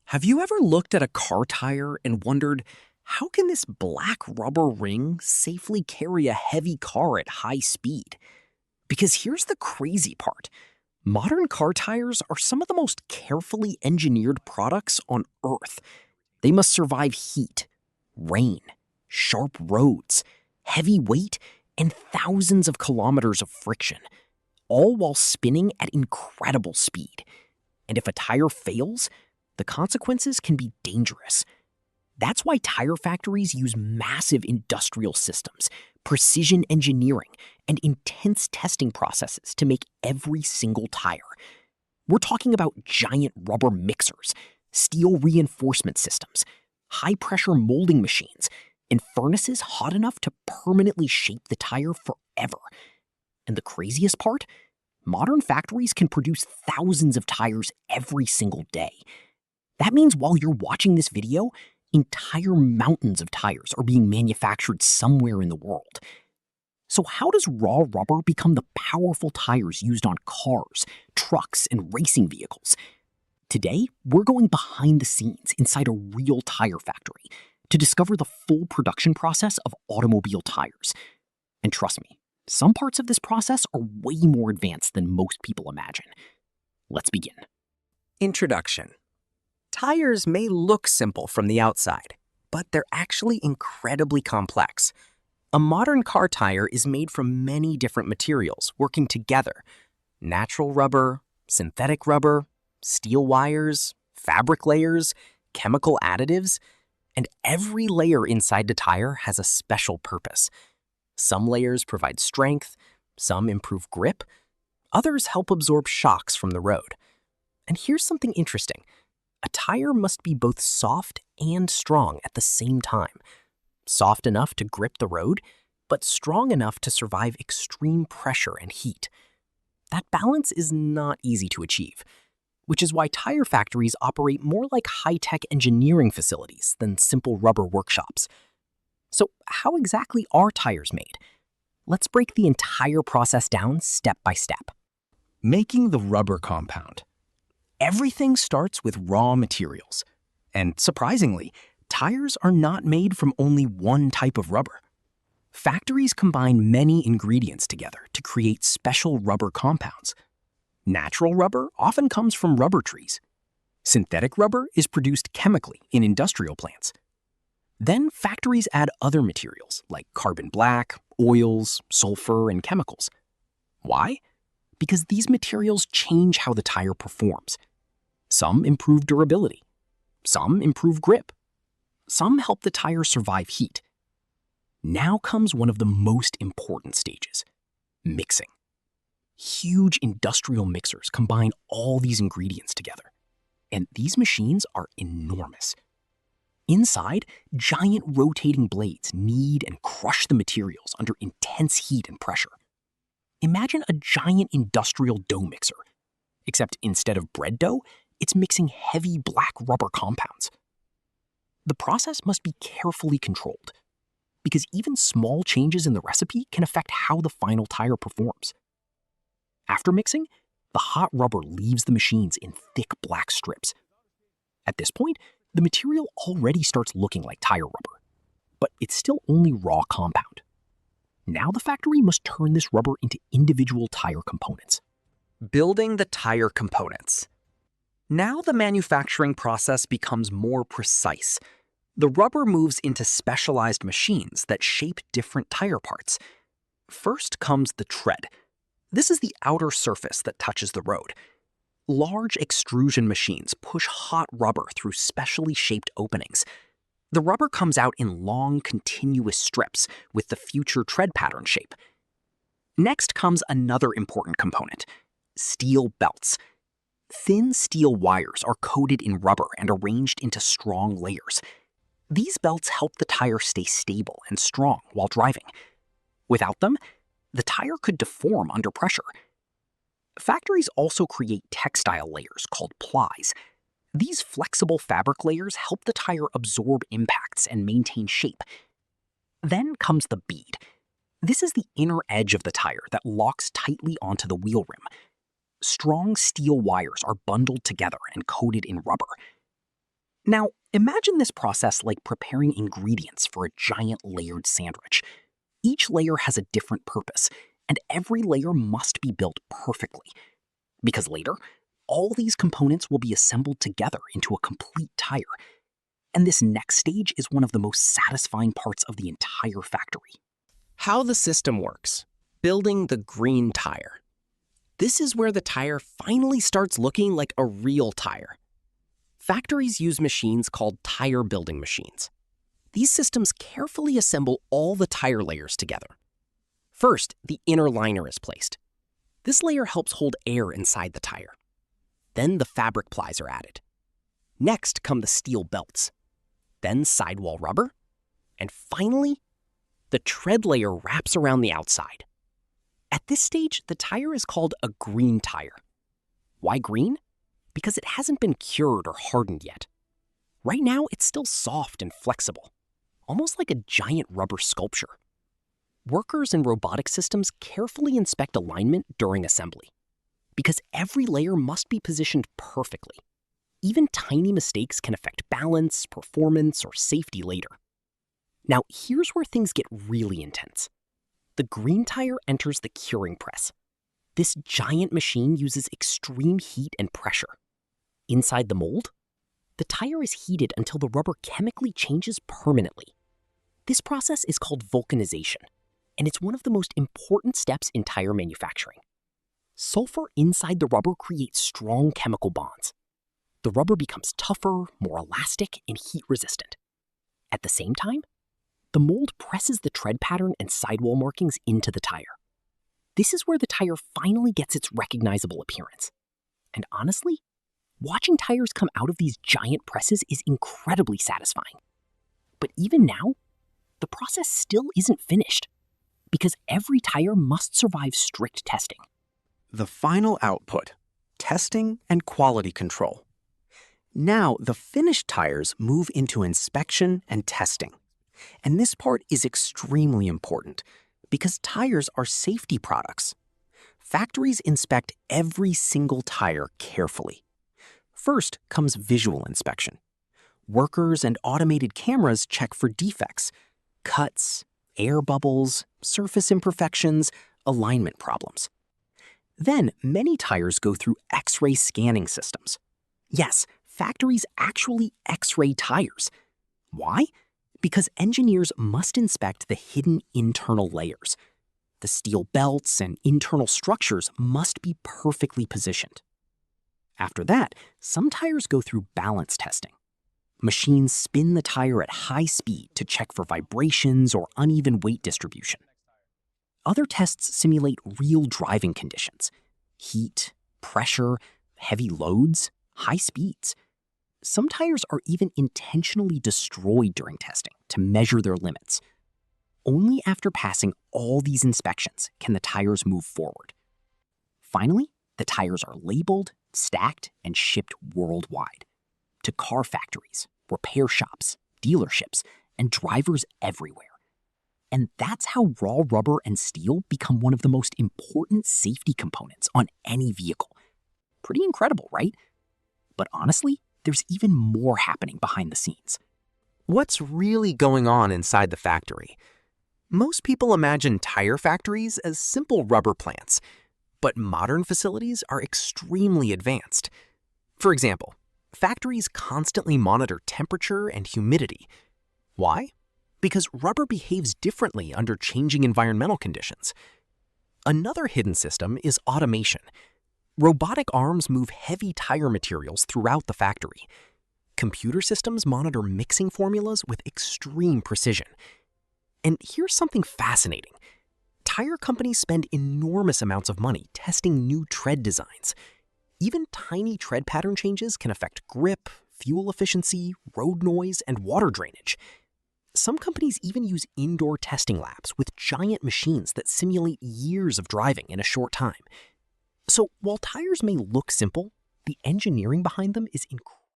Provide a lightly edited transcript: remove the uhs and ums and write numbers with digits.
Have you ever looked at a car tire and wondered, how can this black rubber ring safely carry a heavy car at high speed? Because here's the crazy part. Modern car tires are some of the most carefully engineered products on Earth. They must survive heat, rain, sharp roads, heavy weight, and thousands of kilometers of friction, all while spinning at incredible speed. And if a tire fails, the consequences can be dangerous. That's why tire factories use massive industrial systems, precision engineering, and intense testing processes to make every single tire. We're talking about giant rubber mixers, steel reinforcement systems, high-pressure molding machines, and furnaces hot enough to permanently shape the tire forever. And the craziest part? Modern factories can produce thousands of tires every single day. That means while you're watching this video, entire mountains of tires are being manufactured somewhere in the world. So how does raw rubber become the powerful tires used on cars, trucks, and racing vehicles? Today, we're going behind the scenes inside a real tire factory to discover the full production process of automobile tires. And trust me, some parts of this process are way more advanced than most people imagine. Let's begin. Introduction. Tires may look simple from the outside, but they're actually incredibly complex. A modern car tire is made from many different materials working together: natural rubber, synthetic rubber, steel wires, fabric layers, chemical additives, and every layer inside the tire has a special purpose. Some layers provide strength, some improve grip, others help absorb shocks from the road. And here's something interesting. A tire must be both soft and strong at the same time. Soft enough to grip the road, but strong enough to survive extreme pressure and heat. That balance is not easy to achieve, which is why tire factories operate more like high-tech engineering facilities than simple rubber workshops. So how exactly are tires made? Let's break the entire process down step by step. Making the rubber compound. Everything starts with raw materials. And surprisingly, tires are not made from only one type of rubber. Factories combine many ingredients together to create special rubber compounds. Natural rubber often comes from rubber trees. Synthetic rubber is produced chemically in industrial plants. Then factories add other materials like carbon black, oils, sulfur, and chemicals. Why? Because these materials change how the tire performs. Some improve durability. Some improve grip. Some help the tire survive heat. Now comes one of the most important stages: mixing. Huge industrial mixers combine all these ingredients together. And these machines are enormous. Inside, giant rotating blades knead and crush the materials under intense heat and pressure. Imagine a giant industrial dough mixer, except instead of bread dough, it's mixing heavy black rubber compounds. The process must be carefully controlled, because even small changes in the recipe can affect how the final tire performs. After mixing, the hot rubber leaves the machines in thick black strips. At this point, the material already starts looking like tire rubber, but it's still only raw compound. Now the factory must turn this rubber into individual tire components. Building the tire components. Now the manufacturing process becomes more precise. The rubber moves into specialized machines that shape different tire parts. First comes the tread. This is the outer surface that touches the road. Large extrusion machines push hot rubber through specially shaped openings. The rubber comes out in long, continuous strips with the future tread pattern shape. Next comes another important component: steel belts. Thin steel wires are coated in rubber and arranged into strong layers. These belts help the tire stay stable and strong while driving. Without them, the tire could deform under pressure. Factories also create textile layers called plies. These flexible fabric layers help the tire absorb impacts and maintain shape. Then comes the bead. This is the inner edge of the tire that locks tightly onto the wheel rim. Strong steel wires are bundled together and coated in rubber. Now, imagine this process like preparing ingredients for a giant layered sandwich. Each layer has a different purpose, and every layer must be built perfectly. Because later, all these components will be assembled together into a complete tire. And this next stage is one of the most satisfying parts of the entire factory. How the system works. Building the green tire. This is where the tire finally starts looking like a real tire. Factories use machines called tire building machines. These systems carefully assemble all the tire layers together. First, the inner liner is placed. This layer helps hold air inside the tire. Then the fabric plies are added. Next come the steel belts. Then sidewall rubber. And finally, the tread layer wraps around the outside. At this stage, the tire is called a green tire. Why green? Because it hasn't been cured or hardened yet. Right now, it's still soft and flexible, almost like a giant rubber sculpture. Workers in robotic systems carefully inspect alignment during assembly, because every layer must be positioned perfectly. Even tiny mistakes can affect balance, performance, or safety later. Now, here's where things get really intense. The green tire enters the curing press. This giant machine uses extreme heat and pressure. Inside the mold, the tire is heated until the rubber chemically changes permanently. This process is called vulcanization, and it's one of the most important steps in tire manufacturing. Sulfur inside the rubber creates strong chemical bonds. The rubber becomes tougher, more elastic, and heat-resistant. At the same time, the mold presses the tread pattern and sidewall markings into the tire. This is where the tire finally gets its recognizable appearance. And honestly, watching tires come out of these giant presses is incredibly satisfying. But even now, the process still isn't finished, because every tire must survive strict testing. The final output: testing and quality control. Now, the finished tires move into inspection and testing. And this part is extremely important because tires are safety products. Factories inspect every single tire carefully. First comes visual inspection. Workers and automated cameras check for defects, cuts, air bubbles, surface imperfections, alignment problems. Then, many tires go through X-ray scanning systems. Yes, factories actually X-ray tires. Why? Because engineers must inspect the hidden internal layers. The steel belts and internal structures must be perfectly positioned. After that, some tires go through balance testing. Machines spin the tire at high speed to check for vibrations or uneven weight distribution. Other tests simulate real driving conditions: heat, pressure, heavy loads, high speeds. Some tires are even intentionally destroyed during testing to measure their limits. Only after passing all these inspections can the tires move forward. Finally, the tires are labeled, stacked, and shipped worldwide to car factories, repair shops, dealerships, and drivers everywhere. And that's how raw rubber and steel become one of the most important safety components on any vehicle. Pretty incredible, right? But honestly, there's even more happening behind the scenes. What's really going on inside the factory? Most people imagine tire factories as simple rubber plants, but modern facilities are extremely advanced. For example, factories constantly monitor temperature and humidity. Why? Because rubber behaves differently under changing environmental conditions. Another hidden system is automation. Robotic arms move heavy tire materials throughout the factory. Computer systems monitor mixing formulas with extreme precision. And here's something fascinating. Tire companies spend enormous amounts of money testing new tread designs. Even tiny tread pattern changes can affect grip, fuel efficiency, road noise, and water drainage. Some companies even use indoor testing labs with giant machines that simulate years of driving in a short time. So while tires may look simple, the engineering behind them is incredible.